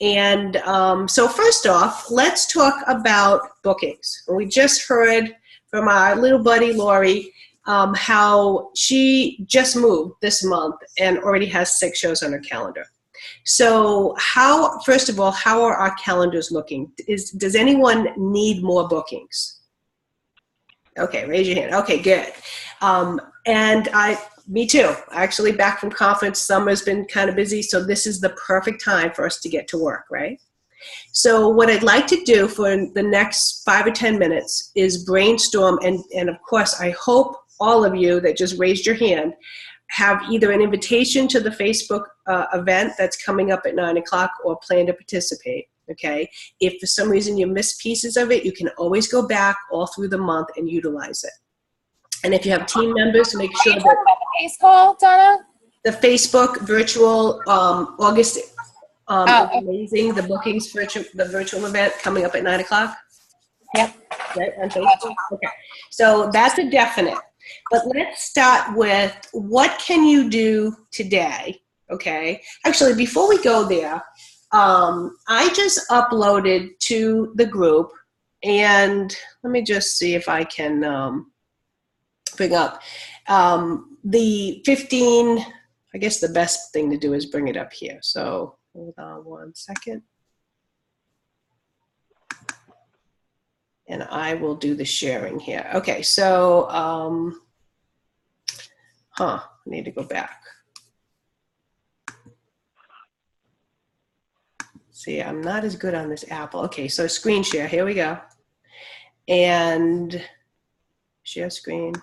And so first off, let's talk about bookings. We just heard from our little buddy, Lori, how she just moved this month and already has 6 shows on her calendar. So first of all, how are our calendars looking? Does anyone need more bookings? Okay, raise your hand. Okay, good. Me too. Actually, back from conference, summer's been kind of busy, so this is the perfect time for us to get to work, right? So what I'd like to do for the next 5 or 10 minutes is brainstorm, and of course, I hope all of you that just raised your hand have either an invitation to the Facebook event that's coming up at 9 o'clock or plan to participate, okay? If for some reason you miss pieces of it, you can always go back all through the month and utilize it. And if you have team members, make sure that— Are you talking about the face call, Donna? the Facebook virtual August amazing, the bookings the virtual event coming up at 9 o'clock. Yep. Right, on Facebook? Okay. So that's a definite. But let's start with what can you do today? Okay. Actually, before we go there, I just uploaded to the group, and let me just see if I can bring up the 15. I guess the best thing to do is bring it up here. So hold on one second. And I will do the sharing here. Okay, so, I need to go back. See, I'm not as good on this Apple. Okay, so screen share, here we go. And share screen.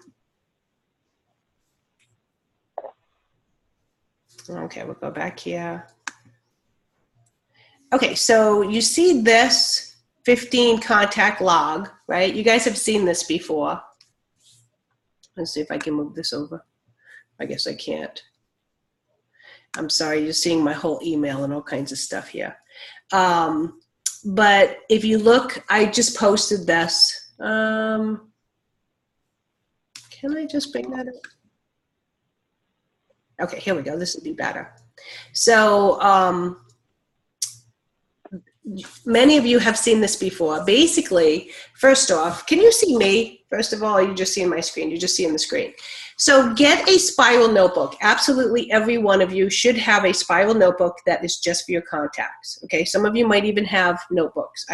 Okay, we'll go back here. Okay, so you see this 15 contact log, right? You guys have seen this before. Let's see if I can move this over. I guess I can't. I'm sorry, you're seeing my whole email and all kinds of stuff here. But if you look, I just posted this. Can I just bring that up? Okay, here we go. This would be better. So many of you have seen this before. Basically, first off, can you see me? First of all, are you just seeing my screen? You're just seeing the screen. So get a spiral notebook. Absolutely every one of you should have a spiral notebook that is just for your contacts. Okay, some of you might even have notebooks,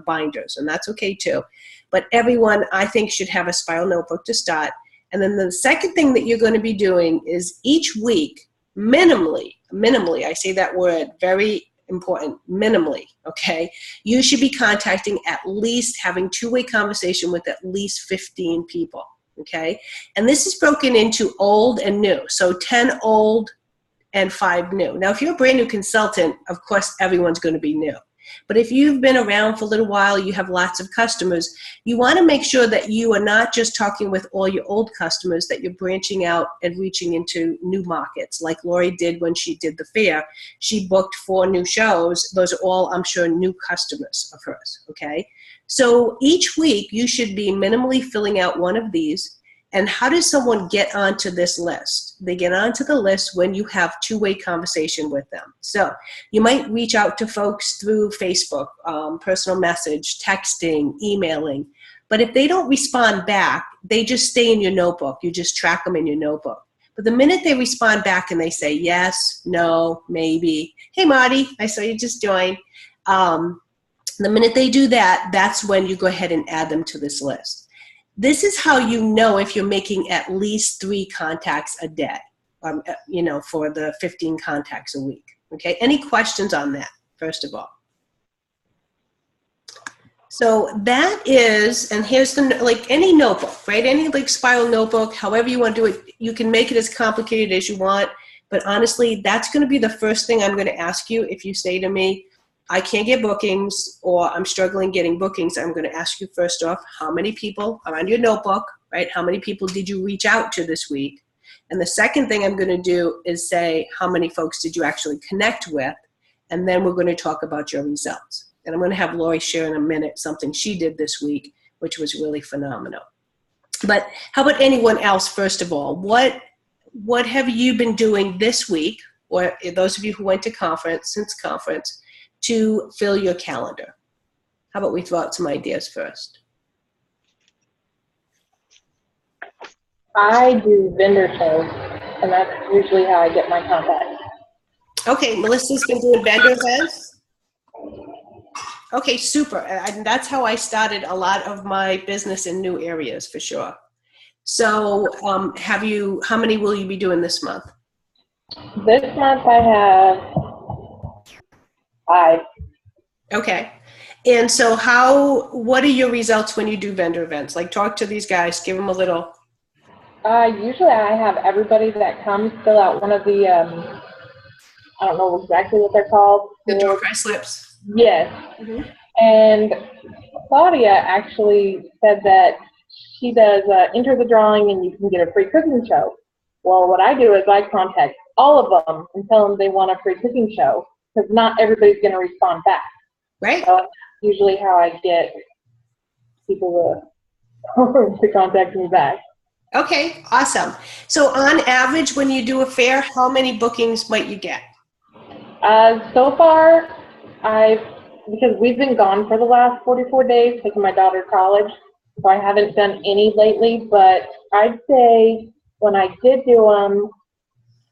binders, and that's okay too. But everyone, I think, should have a spiral notebook to start. And then the second thing that you're going to be doing is each week, minimally, I say that word, very important, minimally, okay? You should be contacting at least, having two-way conversation with at least 15 people, okay? And this is broken into old and new, so 10 old and 5 new. Now, if you're a brand new consultant, of course, everyone's going to be new. But if you've been around for a little while, you have lots of customers, you want to make sure that you are not just talking with all your old customers, that you're branching out and reaching into new markets, like Lori did when she did the fair. She booked 4 new shows. Those are all, I'm sure, new customers of hers, okay? So each week, you should be minimally filling out one of these. And how does someone get onto this list? They get onto the list when you have two-way conversation with them. So you might reach out to folks through Facebook, personal message, texting, emailing. But if they don't respond back, they just stay in your notebook. You just track them in your notebook. But the minute they respond back and they say yes, no, maybe, hey, Marty, I saw you just joined. The minute they do that, that's when you go ahead and add them to this list. This is how you know if you're making at least 3 contacts a day, for the 15 contacts a week. Okay, any questions on that, first of all? So that is, and here's the, like any notebook, right? Any like spiral notebook, however you want to do it, you can make it as complicated as you want, but honestly, that's going to be the first thing I'm going to ask you if you say to me, I can't get bookings, or I'm struggling getting bookings. I'm going to ask you first off, how many people are on your notebook, right? How many people did you reach out to this week? And the second thing I'm going to do is say, how many folks did you actually connect with? And then we're going to talk about your results. And I'm going to have Lori share in a minute something she did this week, which was really phenomenal. But how about anyone else, first of all? What have you been doing this week, or those of you who went to conference, to fill your calendar? How about we throw out some ideas first? I do vendor shows, and that's usually how I get my contacts. Okay, Melissa's been doing vendor events. Okay, super. And that's how I started a lot of my business in new areas, for sure. So how many will you be doing this month? This month I have 5. Okay. And so what are your results when you do vendor events? Like, talk to these guys, give them a little. Usually I have everybody that comes fill out one of the, I don't know exactly what they're called. The door prize slips. Yes. Mm-hmm. And Claudia actually said that she does enter the drawing and you can get a free cooking show. Well, what I do is I contact all of them and tell them they want a free cooking show, because not everybody's going to respond back. Right. So that's usually how I get people to contact me back. Okay, awesome. So on average, when you do a fair, how many bookings might you get? So far, because we've been gone for the last 44 days taking my daughter to college, so I haven't done any lately, but I'd say when I did do them,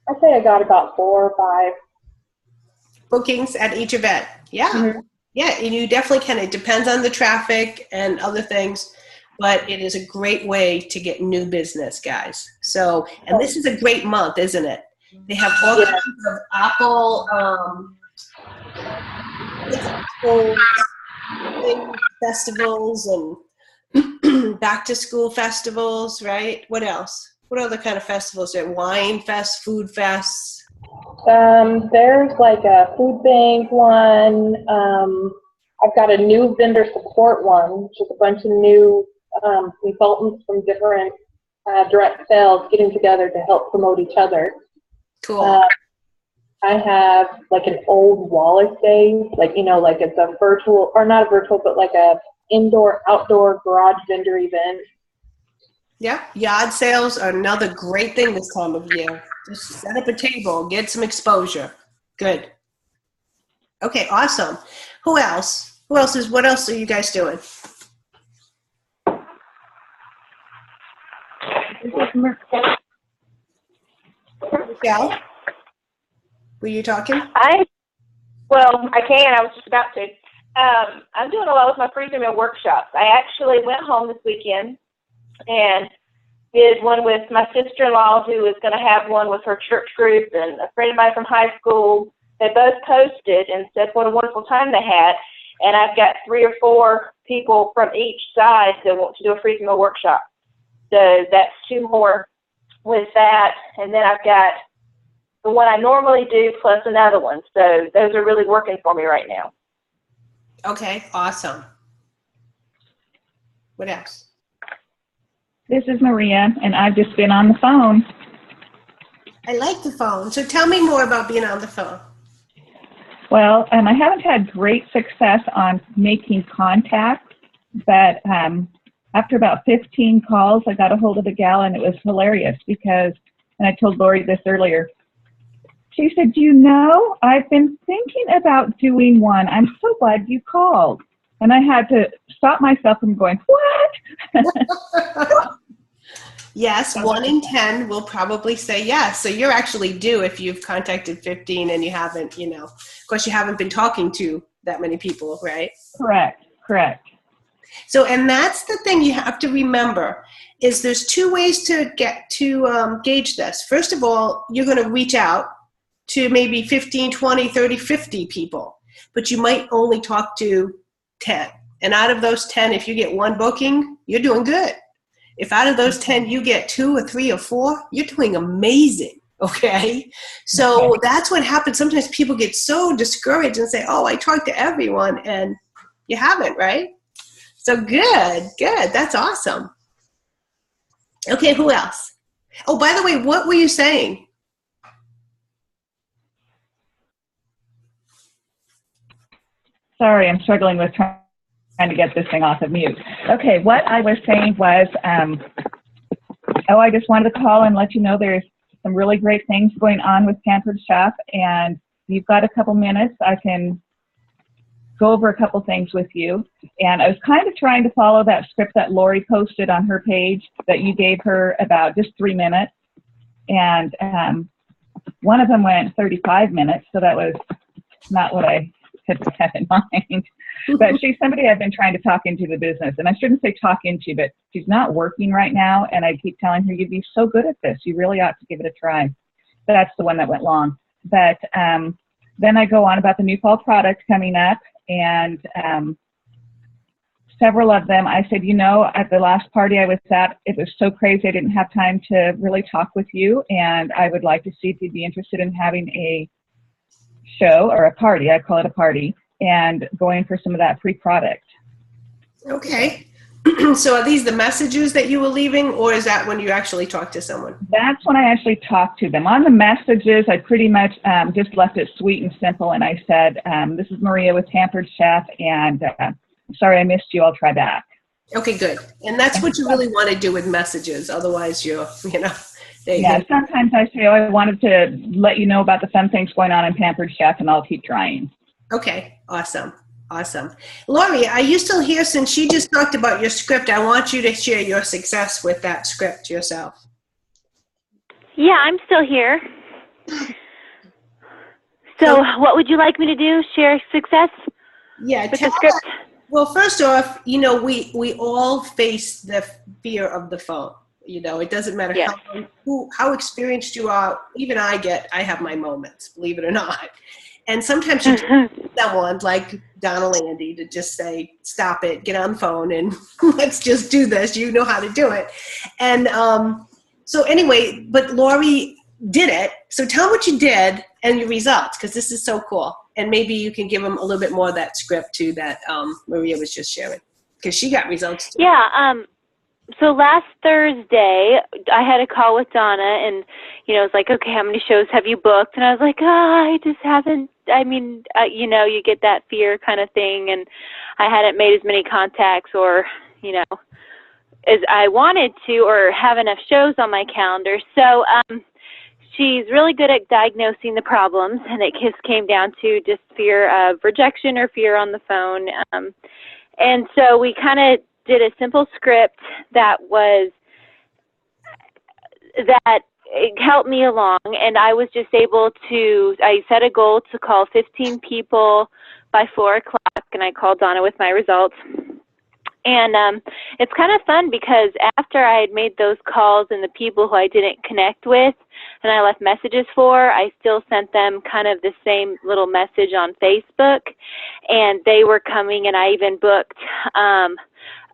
I'd say I got about 4 or 5. Bookings at each event. Yeah. Mm-hmm. Yeah, and you definitely can. It depends on the traffic and other things, but it is a great way to get new business, guys. So, and this is a great month, isn't it? They have all kinds of Apple festivals and back to school festivals, right? What else? What other kind of festivals there? Wine fest, food fests. There's like a food bank one. I've got a new vendor support one, which is a bunch of new consultants from different direct sales getting together to help promote each other. Cool. I have like an old Wallace Day, like it's a virtual, or not a virtual, but like a indoor-outdoor garage vendor event. Yeah, yard sales are another great thing this time of year. Just set up a table, get some exposure. Good. Okay, awesome. What else are you guys doing? Michelle? Were you talking? I can. I was just about to. I'm doing a lot with my freezer meal workshops. I actually went home this weekend and did one with my sister-in-law, who is going to have one with her church group, and a friend of mine from high school. They both posted and said what a wonderful time they had. And I've got 3 or 4 people from each side that want to do a freezer meal workshop. So that's 2 more with that. And then I've got the one I normally do plus another one. So those are really working for me right now. Okay, awesome. What else? This is Maria, and I've just been on the phone. I like the phone. So tell me more about being on the phone. Well, I haven't had great success on making contact, but after about 15 calls, I got a hold of the gal, and it was hilarious because, and I told Lori this earlier, she said, I've been thinking about doing one. I'm so glad you called. And I had to stop myself from going, what? Yes, 1 in 10 will probably say yes. So you're actually due if you've contacted 15 and you haven't, of course you haven't been talking to that many people, right? Correct. So, and that's the thing you have to remember is there's 2 ways to get to gauge this. First of all, you're going to reach out to maybe 15, 20, 30, 50 people, but you might only talk to 10. And out of those 10, if you get 1 booking, you're doing good. If out of those 10 you get 2 or 3 or 4, you're doing amazing, okay? So that's what happens. Sometimes people get so discouraged and say, oh, I talked to everyone, and you haven't, right? So good. That's awesome. Okay, who else? Oh, by the way, what were you saying? Sorry, I'm struggling with trying to get this thing off of mute. Okay, what I was saying was, I just wanted to call and let you know there's some really great things going on with Pampered Chef, and if you've got a couple minutes, I can go over a couple things with you. And I was kind of trying to follow that script that Lori posted on her page that you gave her about just 3 minutes. And one of them went 35 minutes, so that was not what I had in mind. But she's somebody I've been trying to talk into the business. And I shouldn't say talk into, but she's not working right now. And I keep telling her, you'd be so good at this. You really ought to give it a try. That's the one that went long. But then I go on about the new fall product coming up. And several of them, I said, at the last party I was at, it was so crazy I didn't have time to really talk with you. And I would like to see if you'd be interested in having a show or a party. I call it a party. And going for some of that free product. Okay. So are these the messages that you were leaving, or is that when you actually talked to someone? That's when I actually talked to them. On the messages, I pretty much just left it sweet and simple, and I said, this is Maria with Pampered Chef, and sorry I missed you. I'll try back. Okay, good. And that's what you really want to do with messages. Otherwise, sometimes I say, I wanted to let you know about the fun things going on in Pampered Chef, and I'll keep trying. Okay, awesome. Lori, are you still here? Since she just talked about your script, I want you to share your success with that script yourself. Yeah, I'm still here. So what would you like me to do? Share success with the script? Well, first off, we all face the fear of the phone. It doesn't matter how experienced you are. Even I have my moments, believe it or not. And sometimes you need someone like Donna Landy to just say, stop it, get on the phone, and let's just do this. You know how to do it. And so anyway, but Lori did it. So tell what you did and your results, because this is so cool. And maybe you can give them a little bit more of that script too that Maria was just sharing, because she got results too. Yeah. So last Thursday, I had a call with Donna, and, it was like, okay, how many shows have you booked? And I was like, I just haven't, you get that fear kind of thing, and I hadn't made as many contacts or, as I wanted to, or have enough shows on my calendar. So she's really good at diagnosing the problems, and it just came down to just fear of rejection or fear on the phone. And so we kind of did a simple script that it helped me along, and I was just able to, I set a goal to call 15 people by 4 o'clock, and I called Donna with my results. And it's kind of fun because after I had made those calls and the people who I didn't connect with and I left messages for, I still sent them kind of the same little message on Facebook, and they were coming, and I even booked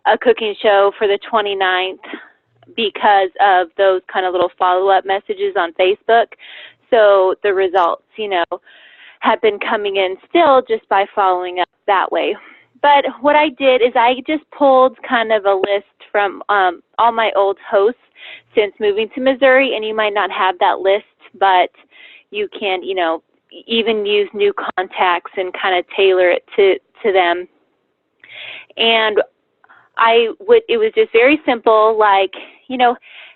a cooking show for the 29th because of those kind of little follow-up messages on Facebook. So the results, have been coming in still just by following up that way. But what I did is I just pulled kind of a list from all my old hosts since moving to Missouri, and you might not have that list, but you can, even use new contacts and kind of tailor it to them. And it was just very simple, like,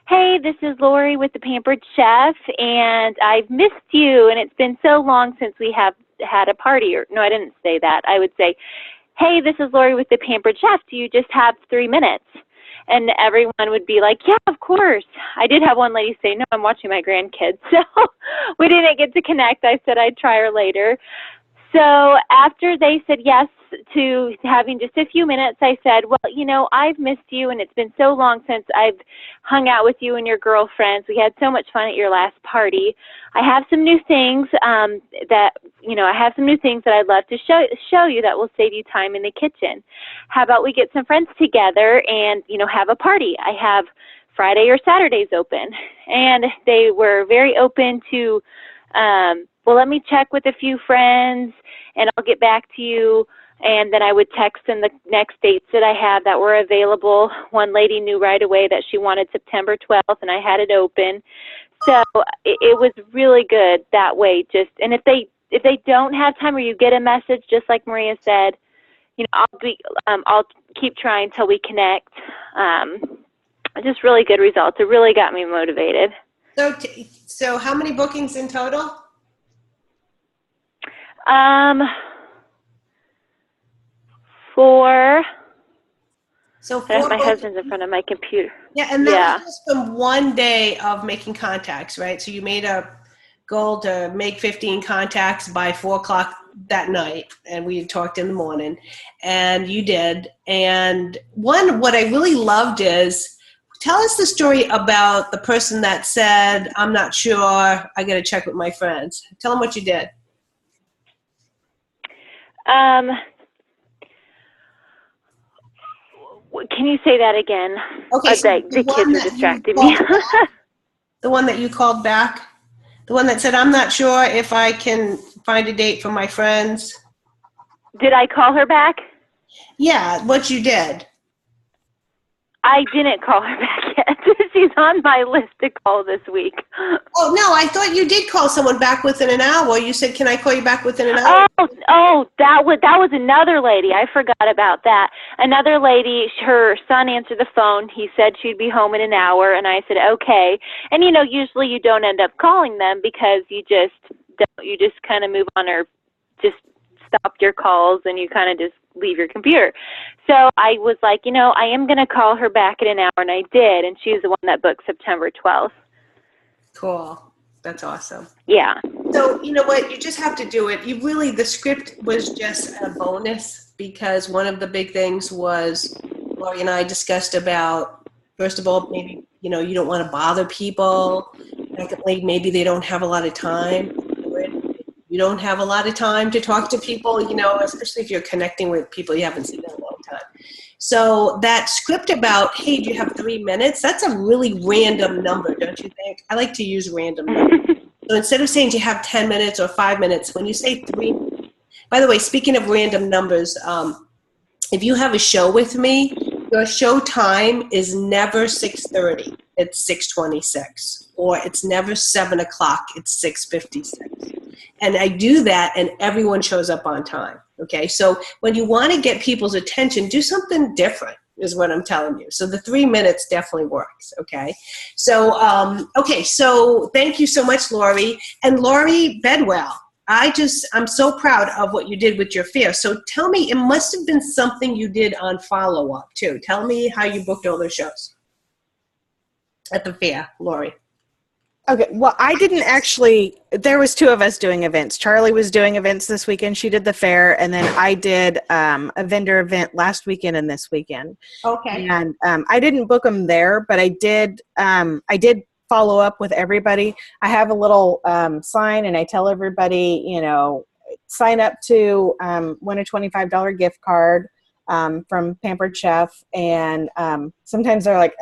hey, this is Lori with the Pampered Chef, and I've missed you, and it's been so long since we have had a party. Or no, I didn't say that. I would say, hey, this is Lori with the Pampered Chef. Do you just have 3 minutes? And everyone would be like, yeah, of course. I did have one lady say, no, I'm watching my grandkids. So we didn't get to connect. I said I'd try her later. So after they said yes to having just a few minutes, I said, well, I've missed you, and it's been so long since I've hung out with you and your girlfriends. We had so much fun at your last party. I have some new things that I'd love to show you that will save you time in the kitchen. How about we get some friends together and, have a party? I have Friday or Saturdays open. And they were very open to, well, let me check with a few friends and I'll get back to you. And then I would text them the next dates that I had that were available. One lady knew right away that she wanted September 12th, and I had it open. So it was really good that way. And if they don't have time, or you get a message, just like Maria said, I'll keep trying till we connect. Just really good results. It really got me motivated. So how many bookings in total? 4. So I have 4 my books. husband's in front of my computer. Yeah, and that Yeah. was just from one day of making contacts, right? So you made a goal to make 15 contacts by 4 o'clock that night, and we had talked in the morning, and you did. And what I really loved is, tell us the story about the person that said, I'm not sure, I got to check with my friends. Tell them what you did. Can you say that again? Okay, so The kids were distracting me. The one that you called back? The one that said, I'm not sure if I can find a date for my friends? Did I call her back? Yeah, what you did. I didn't call her back yet. She's on my list to call this week. Oh, no, I thought you did call someone back within an hour. You said, can I call you back within an hour? That was another lady. I forgot about that. Another lady, her son answered the phone. He said she'd be home in an hour, and I said, okay. And, usually you don't end up calling them because you just kind of move on or just stop your calls and you kind of just leave your computer. So I was like, I am going to call her back in an hour, and I did, and she's the one that booked September 12th. Cool. That's awesome. Yeah. So, you know what? You just have to do it. The script was just a bonus, because one of the big things was Lori and I discussed about, first of all, maybe, you don't want to bother people. Secondly, maybe they don't have a lot of time. You don't have a lot of time to talk to people, especially if you're connecting with people you haven't seen in a long time. So that script about, hey, do you have 3 minutes? That's a really random number, don't you think? I like to use random numbers. So instead of saying, do you have 10 minutes or 5 minutes, when you say 3, by the way, speaking of random numbers, if you have a show with me, your show time is never 6:30, it's 6:26. Or it's never 7 o'clock, it's 6:56. And I do that, and everyone shows up on time, okay? So when you want to get people's attention, do something different, is what I'm telling you. So the 3 minutes definitely works, okay? So, so thank you so much, Lori. And Lori Bedwell, I'm so proud of what you did with your fair. So tell me, it must have been something you did on follow-up, too. Tell me how you booked all those shows at the fair, Lori. Okay, well, I didn't actually, there was 2 of us doing events. Charlie was doing events this weekend. She did the fair, and then I did a vendor event last weekend and this weekend. Okay. And I didn't book them there, but I did follow up with everybody. I have a little sign, and I tell everybody, sign up to win a $25 gift card from Pampered Chef, and sometimes they're like,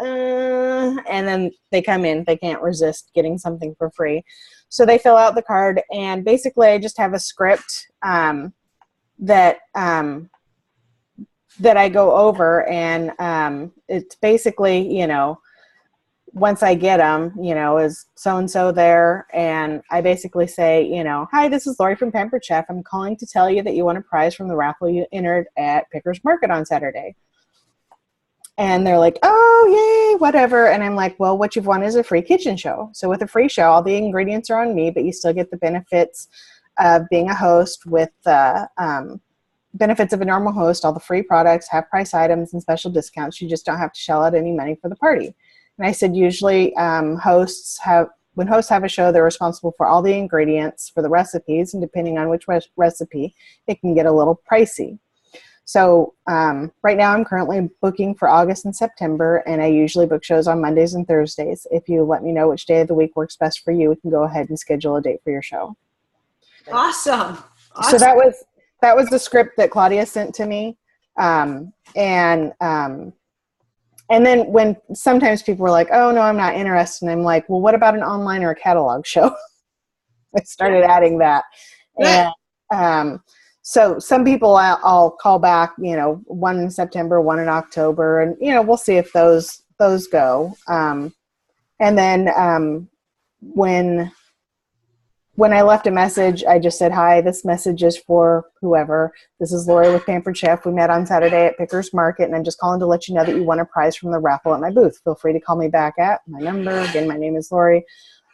and then they come in, they can't resist getting something for free. So they fill out the card, and basically I just have a script that I go over, and it's basically, once I get them, is so-and-so there, and I basically say, hi, this is Lori from Pampered Chef. I'm calling to tell you that you won a prize from the raffle you entered at Pickers Market on Saturday. And they're like, oh, yay, whatever. And I'm like, well, what you've won is a free kitchen show. So with a free show, all the ingredients are on me, but you still get the benefits of being a host with the benefits of a normal host, all the free products, half price items, and special discounts. You just don't have to shell out any money for the party. And I said, usually when hosts have a show, they're responsible for all the ingredients, for the recipes, and depending on which recipe, it can get a little pricey. So right now I'm currently booking for August and September, and I usually book shows on Mondays and Thursdays. If you let me know which day of the week works best for you, we can go ahead and schedule a date for your show. Awesome. So that was the script that Claudia sent to me. And then when sometimes people were like, oh, no, I'm not interested. And I'm like, well, what about an online or a catalog show? I started adding that. And so some people I'll call back, one in September, one in October. And, we'll see if those go. And then when I left a message, I just said, hi, this message is for whoever. This is Lori with Pampered Chef. We met on Saturday at Pickers Market, and I'm just calling to let you know that you won a prize from the raffle at my booth. Feel free to call me back at my number. Again, my name is Lori.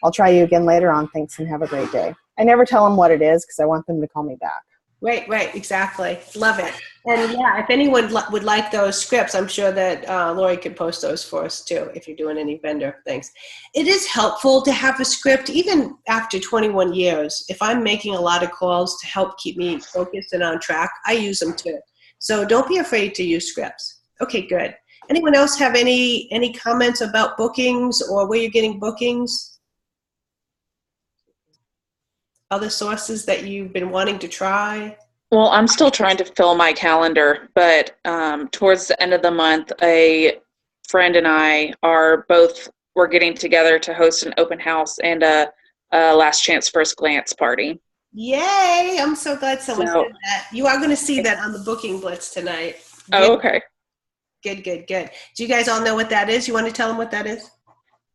I'll try you again later on. Thanks, and have a great day. I never tell them what it is because I want them to call me back. Right, exactly. Love it. And yeah, if anyone would like those scripts, I'm sure that Lori could post those for us too, if you're doing any vendor things. It is helpful to have a script, even after 21 years. If I'm making a lot of calls to help keep me focused and on track, I use them too. So don't be afraid to use scripts. Okay, good. Anyone else have any comments about bookings or where you're getting bookings? Other sources that you've been wanting to try? Well, I'm still trying to fill my calendar, but towards the end of the month, a friend and I we're getting together to host an open house and a last chance first glance party. Yay! I'm so glad someone said that. You are going to see that on the booking blitz tonight. Oh, okay. Good. Do you guys all know what that is? You want to tell them what that is?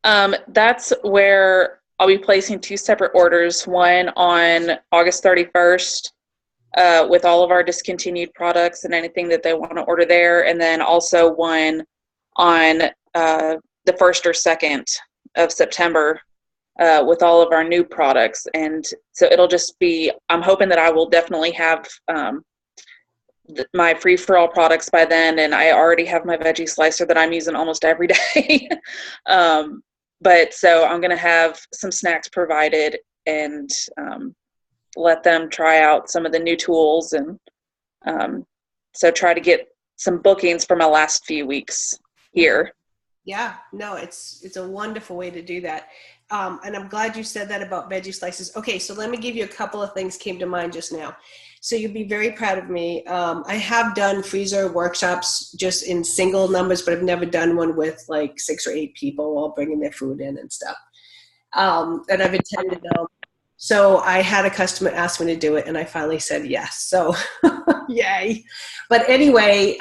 That's where I'll be placing 2 separate orders, one on August 31st with all of our discontinued products and anything that they want to order there, and then also one on the 1st or 2nd of September with all of our new products. And so it'll just be, I'm hoping that I will definitely have my free-for-all products by then, and I already have my veggie slicer that I'm using almost every day. But so I'm going to have some snacks provided and let them try out some of the new tools, and so try to get some bookings for my last few weeks here. Yeah, no, it's a wonderful way to do that. And I'm glad you said that about veggie slices. Okay, so let me give you a couple of things came to mind just now. So you'll be very proud of me. I have done freezer workshops just in single numbers, but I've never done one with like 6 or 8 people all bringing their food in and stuff. And I've attended them. So I had a customer ask me to do it, and I finally said yes. So yay. But anyway,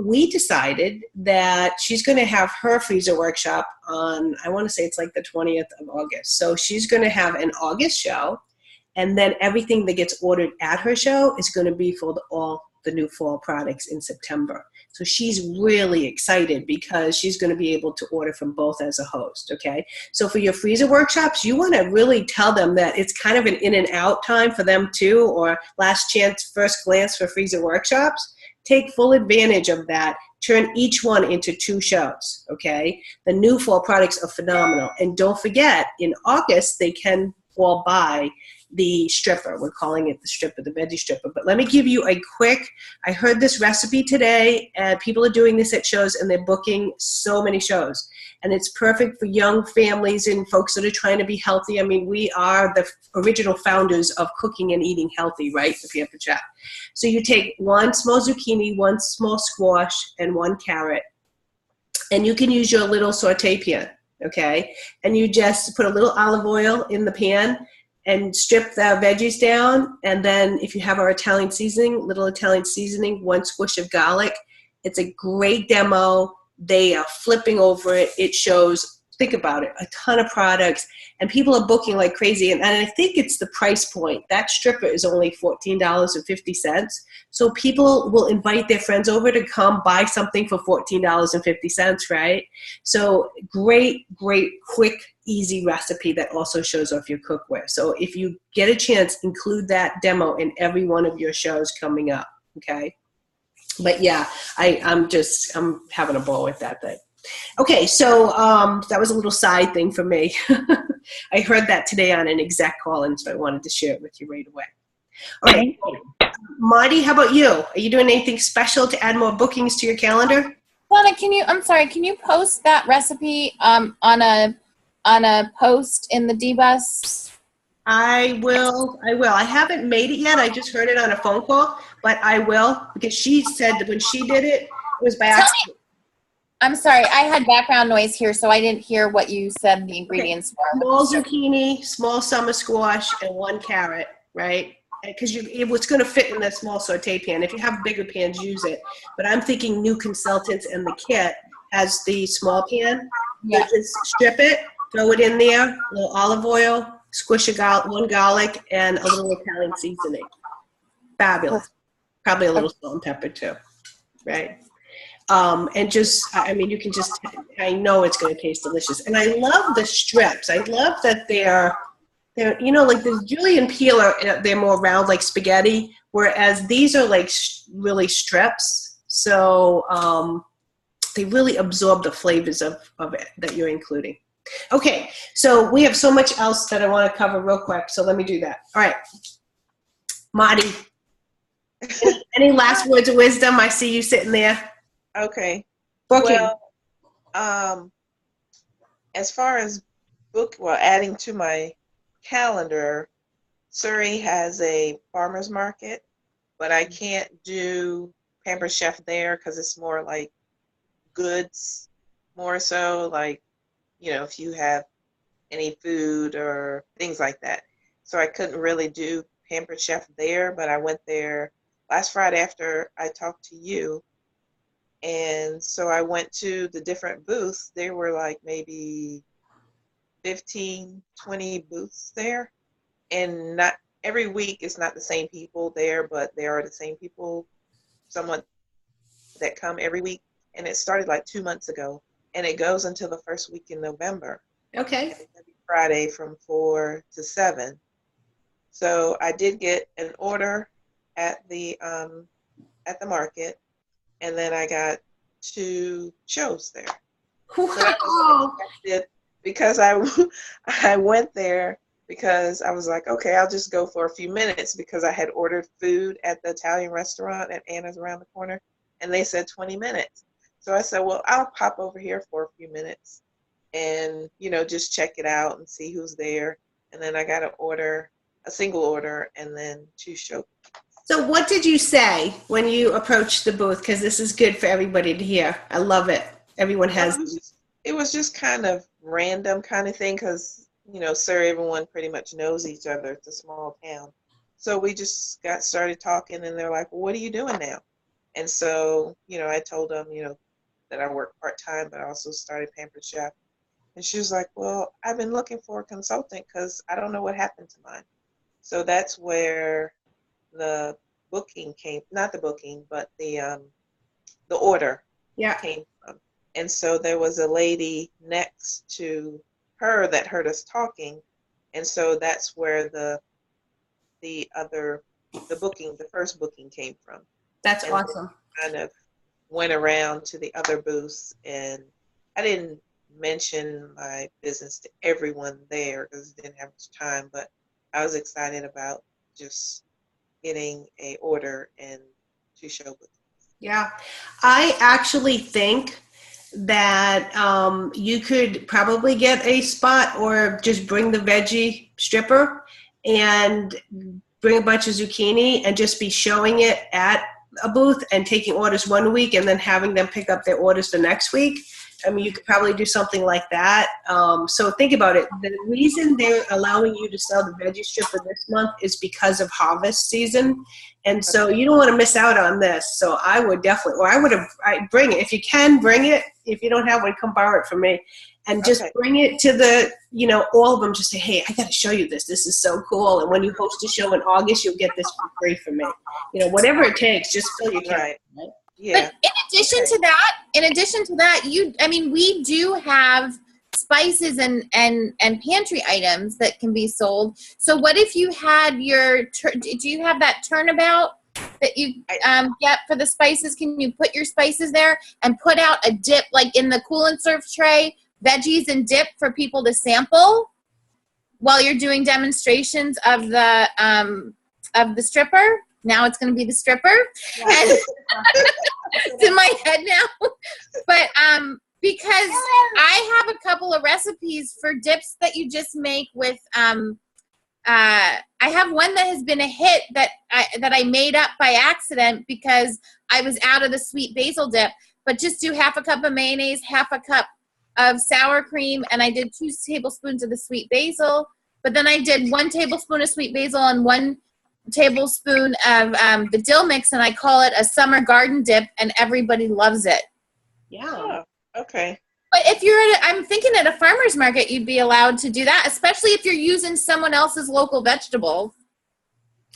we decided that she's going to have her freezer workshop on, I want to say it's like the 20th of August. So she's going to have an August show. And then everything that gets ordered at her show is going to be for all the new fall products in September. So she's really excited because she's going to be able to order from both as a host, okay? So for your freezer workshops, you want to really tell them that it's kind of an in and out time for them too, or last chance, first glance for freezer workshops. Take full advantage of that. Turn each one into 2 shows, okay? The new fall products are phenomenal. And don't forget, in August, they can all buy the stripper. We're calling it the stripper, the veggie stripper. But let me give you a quick, I heard this recipe today, and people are doing this at shows, and they're booking so many shows. And it's perfect for young families and folks that are trying to be healthy. I mean, we are the original founders of cooking and eating healthy, right? The Pampered Chef. So you take 1 small zucchini, 1 small squash, and 1 carrot. And you can use your little saute pan, okay? And you just put a little olive oil in the pan and strip the veggies down. And then if you have our Italian seasoning, little Italian seasoning, 1 squish of garlic. It's a great demo. They are flipping over it. It shows, think about it, a ton of products. And people are booking like crazy. And I think it's the price point. That stripper is only $14.50. So people will invite their friends over to come buy something for $14.50, right? So great, quick, easy recipe that also shows off your cookware. So if you get a chance, include that demo in every one of your shows coming up, okay? But yeah, I'm having a ball with that thing. Okay, so that was a little side thing for me. I heard that today on an exec call, and so I wanted to share it with you right away. All right, Marty, how about you? Are you doing anything special to add more bookings to your calendar? Donna, can you post that recipe on a post in the dbus? I will. I haven't made it yet. I just heard it on a phone call, but I will, because she said that when she did it, it was by accident. I'm sorry, I had background noise here, so I didn't hear what you said the ingredients were. Small zucchini, small summer squash, and 1 carrot, right? Because it's going to fit in that small saute pan. If you have bigger pans, use it. But I'm thinking New Consultants and the kit has the small pan. Yeah. You just strip it, throw it in there, a little olive oil, squish 1 garlic, and a little Italian seasoning. Fabulous. Probably a little salt and pepper too, right? And just, I mean, you can just, I know it's going to taste delicious. And I love the strips. I love that they're They're, you know, like the Julian peel they're more round like spaghetti, whereas these are like really strips. So they really absorb the flavors of it that you're including. Okay, so we have so much else that I want to cover real quick, so let me do that. All right, Marty, any last words of wisdom? I see you sitting there. Okay. Booking. Well, as far as adding to my calendar, Surrey has a farmer's market, but I can't do Pamper Chef there because it's more like goods, more so like, you know, if you have any food or things like that. So I couldn't really do Pamper Chef there, but I went there last Friday after I talked to you. And so I went to the different booths. There were like maybe 15, 20 booths there. And not every week it's not the same people there, but there are the same people somewhat that come every week. And it started like 2 months ago. And it goes until the first week in November. Okay. Every Friday from 4 to 7. So I did get an order at the market, and then I got 2 shows there. Wow. So that was unexpected because I went there because I was like, okay, I'll just go for a few minutes because I had ordered food at the Italian restaurant at Anna's around the corner, and they said 20 minutes. So I said, well, I'll pop over here for a few minutes and, you know, just check it out and see who's there. And then I got a single order, and then 2 shows. So what did you say when you approached the booth? Because this is good for everybody to hear. I love it. Everyone has. It was just kind of random kind of thing because, you know, Surrey, everyone pretty much knows each other. It's a small town. So we just got started talking, and they're like, well, what are you doing now? And so, you know, I told them, you know, that I work part-time, but I also started Pampered Chef. And she was like, well, I've been looking for a consultant because I don't know what happened to mine. So that's where the booking came, not the booking, but the order came from. And so there was a lady next to her that heard us talking. And so that's where the first booking came from. That's and awesome. Kind of went around to the other booths, and I didn't mention my business to everyone there because I didn't have much time, but I was excited about just getting a order and 2 show bookings. Yeah, I actually think that you could probably get a spot or just bring the veggie stripper and bring a bunch of zucchini and just be showing it at a booth and taking orders one week and then having them pick up their orders the next week. I mean, you could probably do something like that. So think about it. The reason they're allowing you to sell the veggie stripper this month is because of harvest season. And so you don't want to miss out on this. So I would definitely, or I'd bring it. If you can, bring it. If you don't have one, come borrow it from me. And just bring it to the, you know, all of them. Just say, hey, I got to show you this. This is so cool. And when you host a show in August, you'll get this for free from me. You know, whatever it takes, just fill your calendar. Right. Yeah. But in addition to that, we do have spices and pantry items that can be sold. So what if you had do you have that turnabout that you get for the spices? Can you put your spices there and put out a dip, like in the cool and serve tray, veggies and dip for people to sample while you're doing demonstrations of the stripper? Now it's going to be the stripper. And it's in my head now. But because I have a couple of recipes for dips that you just make with I have one that has been a hit that I made up by accident because I was out of the sweet basil dip. But just do half a cup of mayonnaise, half a cup of sour cream, and I did 2 tablespoons of the sweet basil. But then I did 1 tablespoon of sweet basil and 1 tablespoon of the dill mix, and I call it a summer garden dip, and everybody loves it. Yeah. Oh, okay. But if you're I'm thinking at a farmer's market, you'd be allowed to do that, especially if you're using someone else's local vegetables.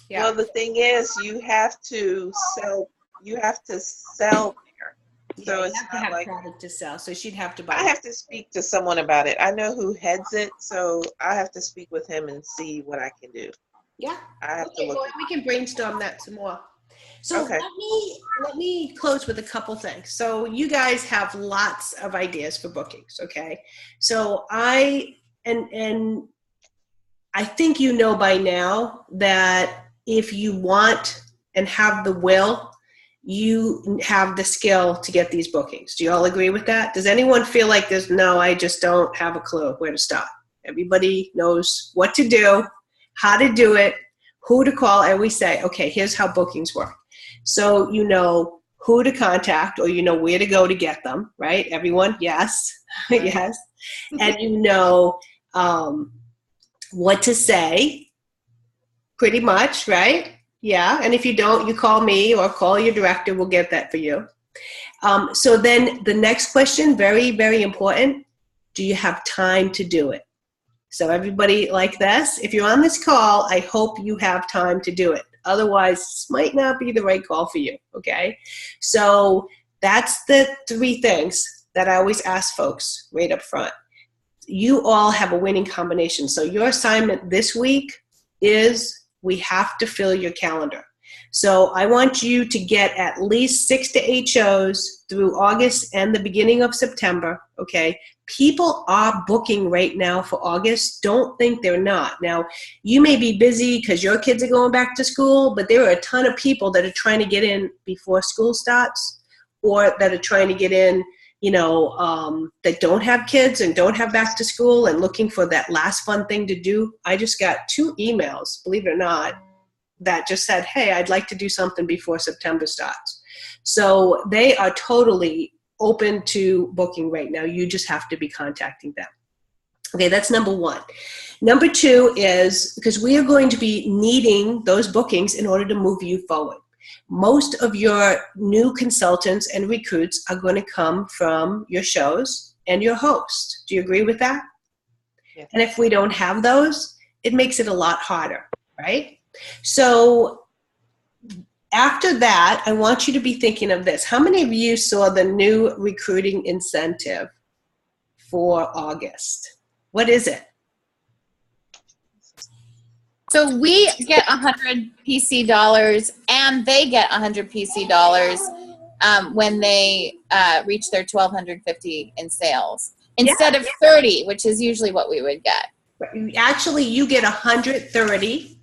Yeah. Well, the thing is, you have to sell there. So Yeah, you it's have to not have like product to sell, so she'd have to buy I it. have to speak to someone about it. I know who heads it, so I have to speak with him and see what I can do. Yeah. I have to Okay, look. well, we can brainstorm that some more. So Okay. let me close with a couple things. So you guys have lots of ideas for bookings, okay? So I think you know by now that if you want and have the will, you have the skill to get these bookings. Do you all agree with that? Does anyone feel like there's no, I just don't have a clue where to start? Everybody knows what to do, how to do it, who to call, and we say, okay, here's how bookings work. So you know who to contact, or you know where to go to get them, right? Everyone, yes, Right. yes. And you know what to say, pretty much, right? Yeah, and if you don't, you call me or call your director, we'll get that for you. So then the next question, very, very important, do you have time to do it? So everybody like this, if you're on this call, I hope you have time to do it. Otherwise, this might not be the right call for you, okay? So that's the 3 things that I always ask folks right up front. You all have a winning combination. So your assignment this week is we have to fill your calendar. So I want you to get at least 6 to 8 shows through August and the beginning of September, okay? People are booking right now for August. Don't think they're not. Now, you may be busy because your kids are going back to school, but there are a ton of people that are trying to get in before school starts, or that are trying to get in, that don't have kids and don't have back to school and looking for that last fun thing to do. I just got 2 emails, believe it or not, that just said, hey, I'd like to do something before September starts. So they are totally open to booking right now. You just have to be contacting them. Okay, that's number 1. Number 2 is, because we are going to be needing those bookings in order to move you forward. Most of your new consultants and recruits are going to come from your shows and your host. Do you agree with that? Yes. And if we don't have those, it makes it a lot harder, right? So after that, I want you to be thinking of this. How many of you saw the new recruiting incentive for August? What is it? So we get 100 PC dollars, and they get 100 PC dollars when they reach their 1,250 in sales, instead of 30, which is usually what we would get. Actually, you get 130.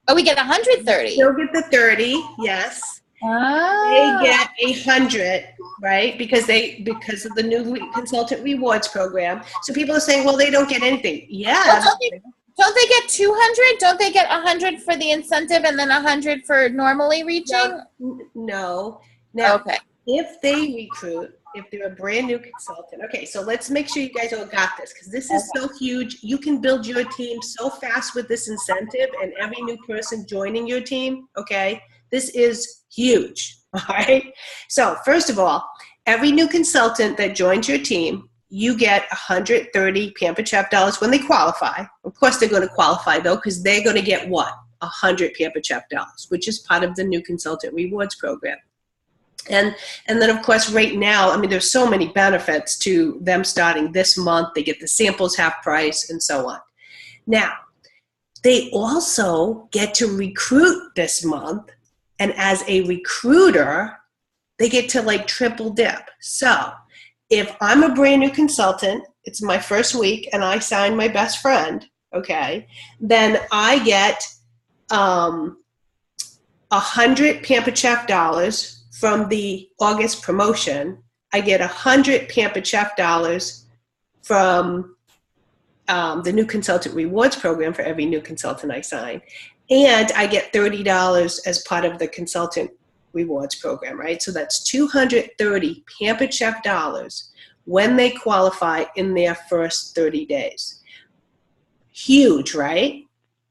Oh, we get 130. You'll get the 30, yes. Ah. They get 100, right? Because of the new consultant rewards program. So people are saying, well, they don't get anything. Yeah. Well, don't they get 200? Don't they get 100 for the incentive and then 100 for normally reaching? No. Now, Okay. if they recruit, if they're a brand new consultant, okay, so let's make sure you guys all got this, because this is so huge. You can build your team so fast with this incentive and every new person joining your team, okay? This is huge, all right? So first of all, every new consultant that joins your team, you get 130 Pampered Chef dollars when they qualify. Of course, they're going to qualify, though, because they're going to get what? 100 Pampered Chef dollars, which is part of the new consultant rewards program. And then, of course, right now, I mean, there's so many benefits to them starting this month. They get the samples half price and so on. Now, they also get to recruit this month. And as a recruiter, they get to like triple dip. So if I'm a brand new consultant, it's my first week, and I sign my best friend, okay, then I get 100 Pampered Chef dollars from the August promotion. I get 100 Pampered Chef dollars from the new consultant rewards program for every new consultant I sign. And I get $30 as part of the consultant rewards program, right? So that's 230 Pampered Chef dollars when they qualify in their first 30 days. Huge, right?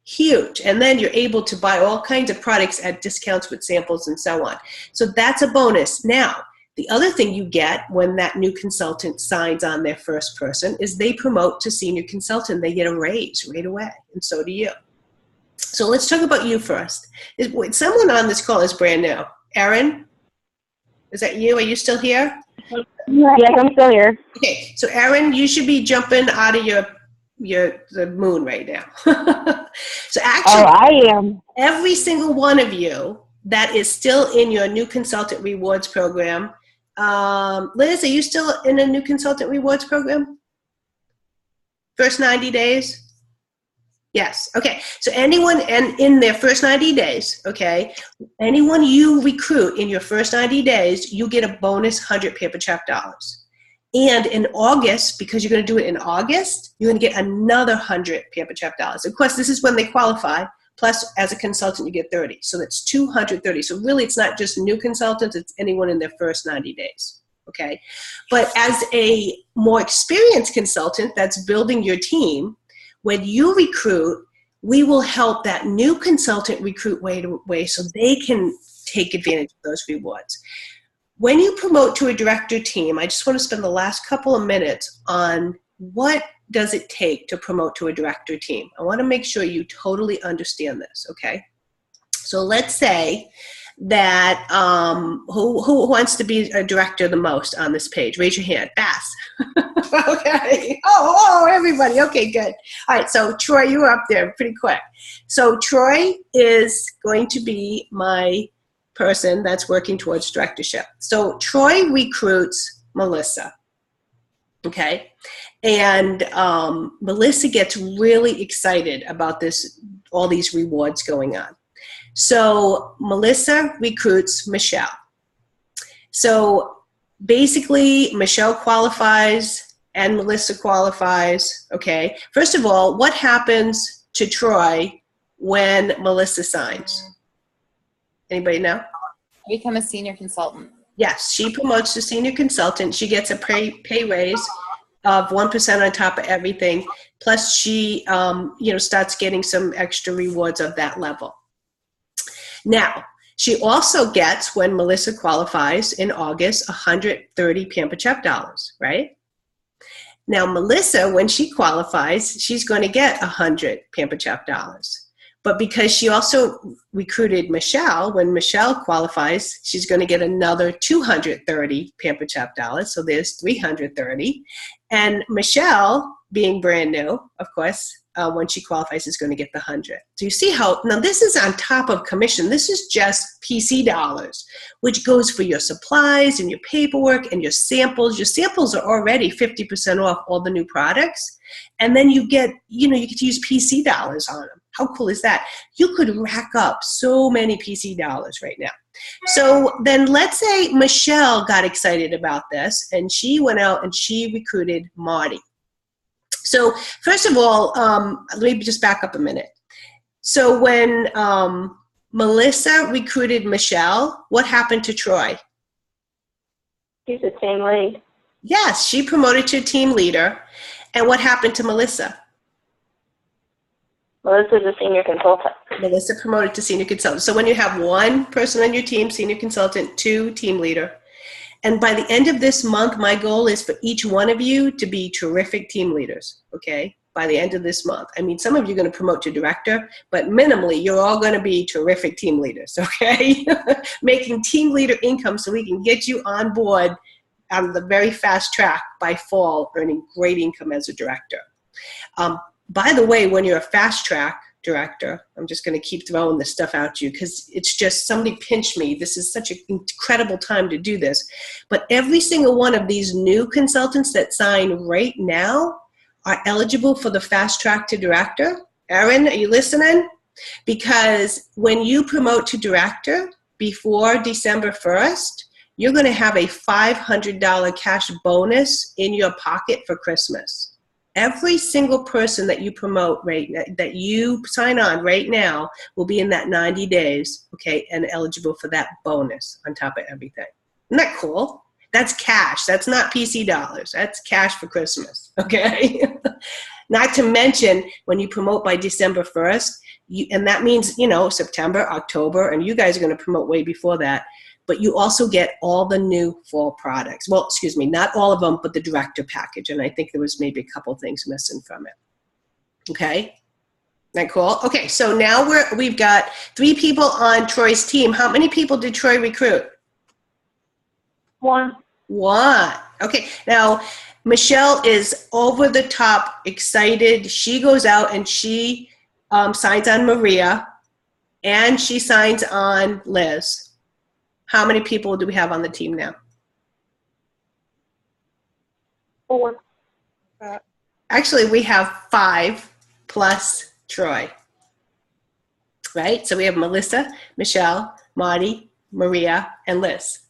Huge. And then you're able to buy all kinds of products at discounts with samples and so on. So that's a bonus. Now, the other thing you get when that new consultant signs on their first person is they promote to senior consultant. They get a raise right away, and so do you. So let's talk about you first. Someone on this call is brand new. Erin, is that you? Are you still here? Yes, I'm still here. Okay, so Erin, you should be jumping out of the moon right now. So actually, I am. every single one of you that is still in your new consultant rewards program. Liz, are you still in a new consultant rewards program? First 90 days? Yes. Okay. So anyone and in their first 90 days, okay, anyone you recruit in your first 90 days, you get a bonus 100 paper chap dollars. And in August, because you're going to do it in August, you're going to get another 100 paper chap dollars. Of course, this is when they qualify. Plus, as a consultant, you get 30. So that's 230. So really, it's not just new consultants. It's anyone in their first 90 days. Okay. But as a more experienced consultant that's building your team, when you recruit, we will help that new consultant recruit way so they can take advantage of those rewards. When you promote to a director team, I just want to spend the last couple of minutes on what does it take to promote to a director team. I want to make sure you totally understand this, okay? So let's say that, who wants to be a director the most on this page? Raise your hand. Bass. Okay. Oh, everybody. Okay, good. All right, so Troy, you were up there pretty quick. So Troy is going to be my person that's working towards directorship. So Troy recruits Melissa. Okay. And Melissa gets really excited about all these rewards going on. So Melissa recruits Michelle. So basically, Michelle qualifies and Melissa qualifies, okay? First of all, what happens to Troy when Melissa signs? Anybody know? Become a senior consultant. Yes, she promotes to senior consultant. She gets a pay raise of 1% on top of everything. Plus she, starts getting some extra rewards of that level. Now, she also gets, when Melissa qualifies in August, 130 Pamper Chep dollars, right? Now, Melissa, when she qualifies, she's going to get 100 Pamper Chep dollars. But because she also recruited Michelle, when Michelle qualifies, she's going to get another 230 Pamper Chep dollars. So there's 330. And Michelle, being brand new, of course, when she qualifies, is going to get the 100. So you see how, now this is on top of commission. This is just PC dollars, which goes for your supplies and your paperwork and your samples. Your samples are already 50% off all the new products. And then you get, you get to use PC dollars on them. How cool is that? You could rack up so many PC dollars right now. So then let's say Michelle got excited about this and she went out and she recruited Marty. So first of all, let me just back up a minute. So when Melissa recruited Michelle, what happened to Troy? She's a team lead. Yes, she promoted to team leader. And what happened to Melissa? Melissa's a senior consultant. Melissa promoted to senior consultant. So when you have one person on your team, senior consultant, 2 team leader, and by the end of this month, my goal is for each one of you to be terrific team leaders, okay? By the end of this month. I mean, some of you are going to promote to director, but minimally, you're all going to be terrific team leaders, okay? Making team leader income so we can get you on board on the very fast track by fall, earning great income as a director. By the way, when you're a fast track director, I'm just going to keep throwing this stuff out to you because it's just, somebody pinch me. This is such an incredible time to do this. But every single one of these new consultants that sign right now are eligible for the fast track to director. Erin, are you listening? Because when you promote to director before December 1st, you're going to have a $500 cash bonus in your pocket for Christmas. Every single person that you promote that you sign on right now will be in that 90 days, okay, and eligible for that bonus on top of everything. Isn't that cool? That's cash. That's not PC dollars. That's cash for Christmas, okay? Not to mention when you promote by December 1st, and that means, September, October, and you guys are going to promote way before that. But you also get all the new fall products. Well, excuse me, not all of them, but the director package. And I think there was maybe a couple things missing from it. Okay? Isn't that cool? Okay, so now we've got 3 people on Troy's team. How many people did Troy recruit? 1. What? Okay. Now, Michelle is over the top excited. She goes out and she signs on Maria and she signs on Liz. How many people do we have on the team now? 4. Actually, we have 5 plus Troy. Right? So we have Melissa, Michelle, Marty, Maria, and Liz.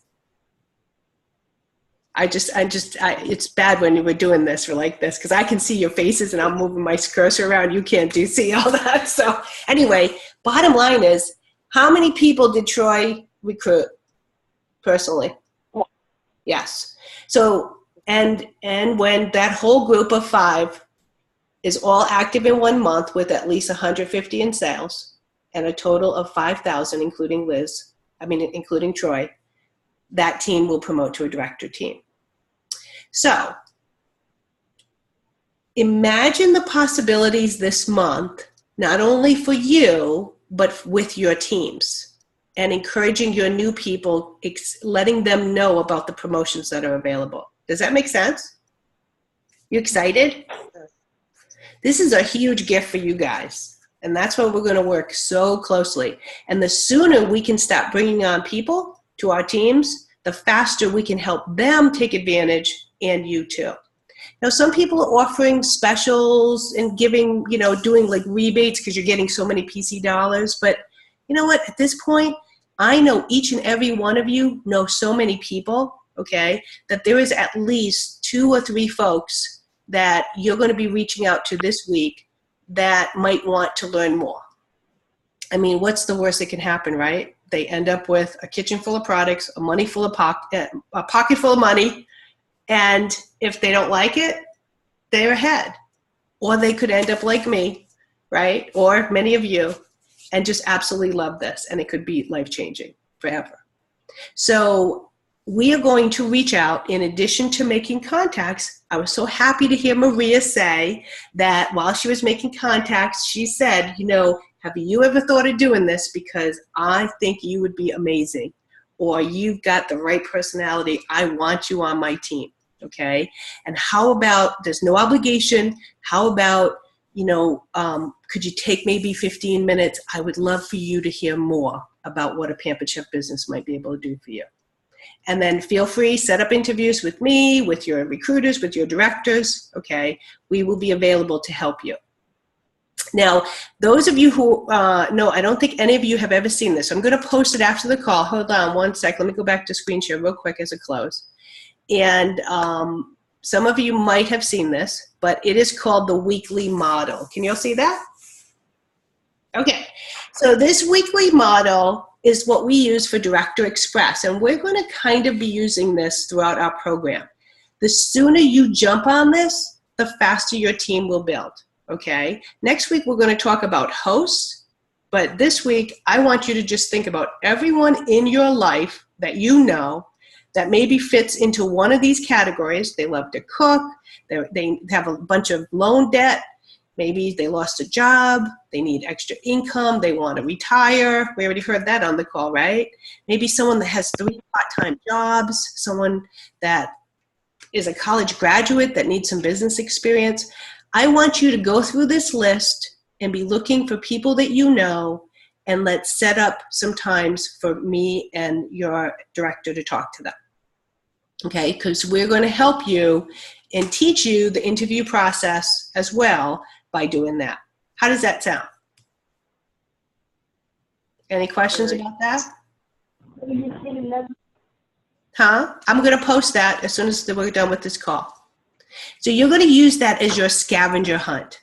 It's bad when we're doing this. We're like this because I can see your faces and I'm moving my cursor around. You can't see all that. So anyway, bottom line is, how many people did Troy recruit personally? Yes. So, and when that whole group of 5 is all active in 1 month with at least 150 in sales and a total of 5,000, including Troy, that team will promote to a director team. So imagine the possibilities this month, not only for you, but with your teams, and encouraging your new people, letting them know about the promotions that are available. Does that make sense? You excited? This is a huge gift for you guys. And that's why we're going to work so closely. And the sooner we can start bringing on people to our teams, the faster we can help them take advantage, and you too. Now, some people are offering specials and giving, doing like rebates because you're getting so many PC dollars. But you know what? At this point, I know each and every one of you know so many people, okay, that there is at least 2 or 3 folks that you're going to be reaching out to this week that might want to learn more. I mean, what's the worst that can happen, right? They end up with a kitchen full of products, a pocket full of money, and if they don't like it, they're ahead. Or they could end up like me, right? Or many of you, and just absolutely love this, and it could be life-changing forever. So we are going to reach out. In addition to making contacts, I was so happy to hear Maria say that while she was making contacts, she said, have you ever thought of doing this? Because I think you would be amazing, or you've got the right personality. I want you on my team, okay? And how about, there's no obligation, how about, could you take maybe 15 minutes? I would love for you to hear more about what a Pampered Chef business might be able to do for you. And then feel free, set up interviews with me, with your recruiters, with your directors, okay? We will be available to help you. Now, those of you who, no, I don't think any of you have ever seen this. I'm going to post it after the call. Hold on one sec. Let me go back to screen share real quick as a close. And some of you might have seen this, but it is called the weekly model. Can you all see that? Okay. So this weekly model is what we use for Director Express, and we're going to kind of be using this throughout our program. The sooner you jump on this, the faster your team will build, okay? Next week, we're going to talk about hosts, but this week, I want you to just think about everyone in your life that you know that maybe fits into one of these categories. They love to cook, they have a bunch of loan debt, maybe they lost a job, they need extra income, they want to retire. We already heard that on the call, right? Maybe someone that has 3 part-time jobs, someone that is a college graduate that needs some business experience. I want you to go through this list and be looking for people that you know, and let's set up some times for me and your director to talk to them. Okay, because we're going to help you and teach you the interview process as well by doing that. How does that sound? Any questions about that? Huh? I'm going to post that as soon as we're done with this call. So you're going to use that as your scavenger hunt.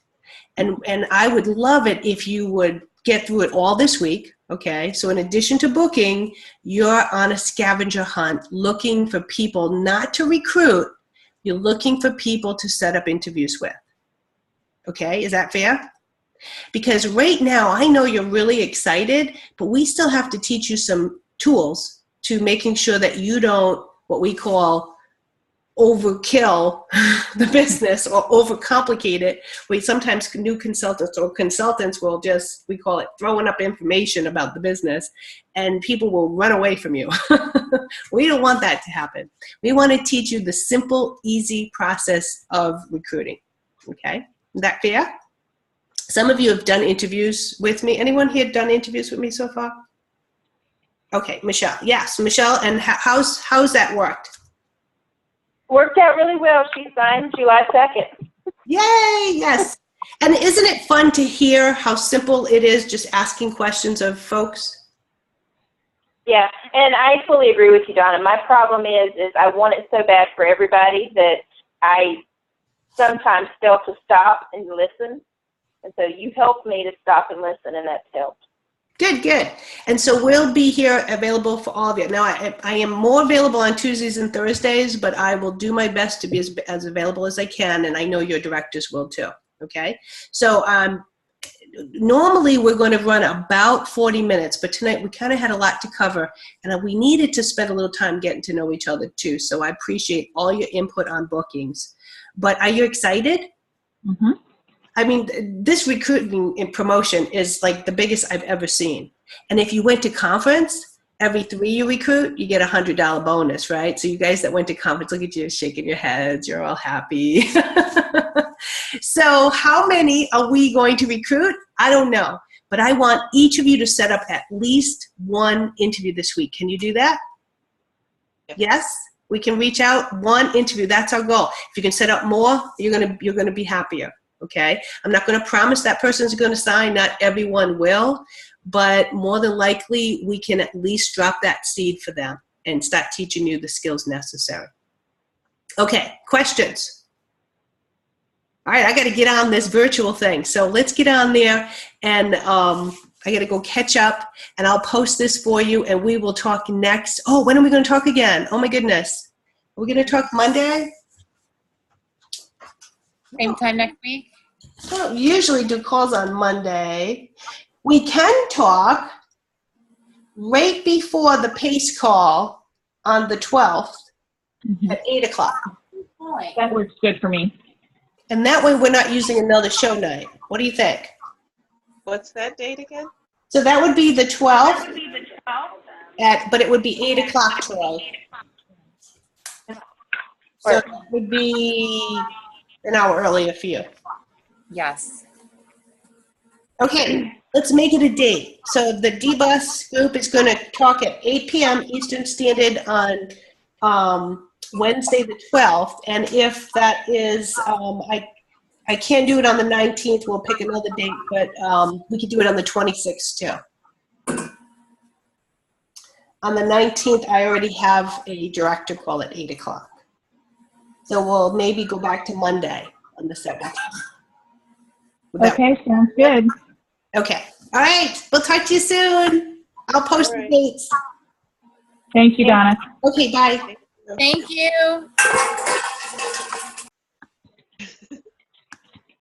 And I would love it if you would get through it all this week, okay? So in addition to booking, you're on a scavenger hunt looking for people not to recruit. You're looking for people to set up interviews with. Okay, is that fair? Because right now, I know you're really excited, but we still have to teach you some tools to making sure that you don't, what we call, overkill the business or overcomplicate it. We sometimes new consultants or consultants will just, we call it throwing up information about the business, and people will run away from you. We don't want that to happen. We want to teach you the simple, easy process of recruiting. Okay, is that fair? Some of you have done interviews with me. Anyone here done interviews with me so far? Okay, Michelle. Yes, Michelle. And how's that worked? Worked out really well. She signed July 2nd. Yay, yes. And isn't it fun to hear how simple it is just asking questions of folks? Yeah, and I fully agree with you, Donna. My problem is I want it so bad for everybody that I sometimes fail to stop and listen. And so you helped me to stop and listen, and that's helped. Good, good. And so we'll be here available for all of you. Now, I am more available on Tuesdays and Thursdays, but I will do my best to be as available as I can, and I know your directors will too, okay? So normally we're going to run about 40 minutes, but tonight we kind of had a lot to cover, and we needed to spend a little time getting to know each other too, so I appreciate all your input on bookings. But are you excited? Mm-hmm. I mean, this recruiting and promotion is like the biggest I've ever seen. And if you went to conference, every 3 you recruit, you get a $100 bonus, right? So you guys that went to conference, look at you shaking your heads. You're all happy. So how many are we going to recruit? I don't know. But I want each of you to set up at least one interview this week. Can you do that? Yes? We can reach out one interview. That's our goal. If you can set up more, you're gonna be happier. Okay, I'm not going to promise that person's going to sign. Not everyone will, but more than likely we can at least drop that seed for them and start teaching you the skills necessary. Okay, questions? All right, I got to get on this virtual thing. So let's get on there, and I got to go catch up, and I'll post this for you, and we will talk next. Oh, when are we going to talk again? Oh my goodness. Are we going to talk Monday? Same time next week? I don't usually do calls on Monday. We can talk right before the PACE call on the 12th at 8 o'clock. That works good for me. And that way we're not using another show night. What do you think? What's that date again? So that would be the 12th, but it would be 8 o'clock 12. So it would be an hour earlier for you. Yes. Okay, let's make it a date. So the dbus group is going to talk at 8 p.m. Eastern Standard on Wednesday the 12th. And if that is, I can't do it on the 19th. We'll pick another date, but we could do it on the 26th too. On the 19th, I already have a director call at 8 o'clock. So we'll maybe go back to Monday on the 7th. Okay, sounds good. Okay. All right. We'll talk to you soon. I'll post the dates. Thank you, Donna. Okay, bye. Thank you.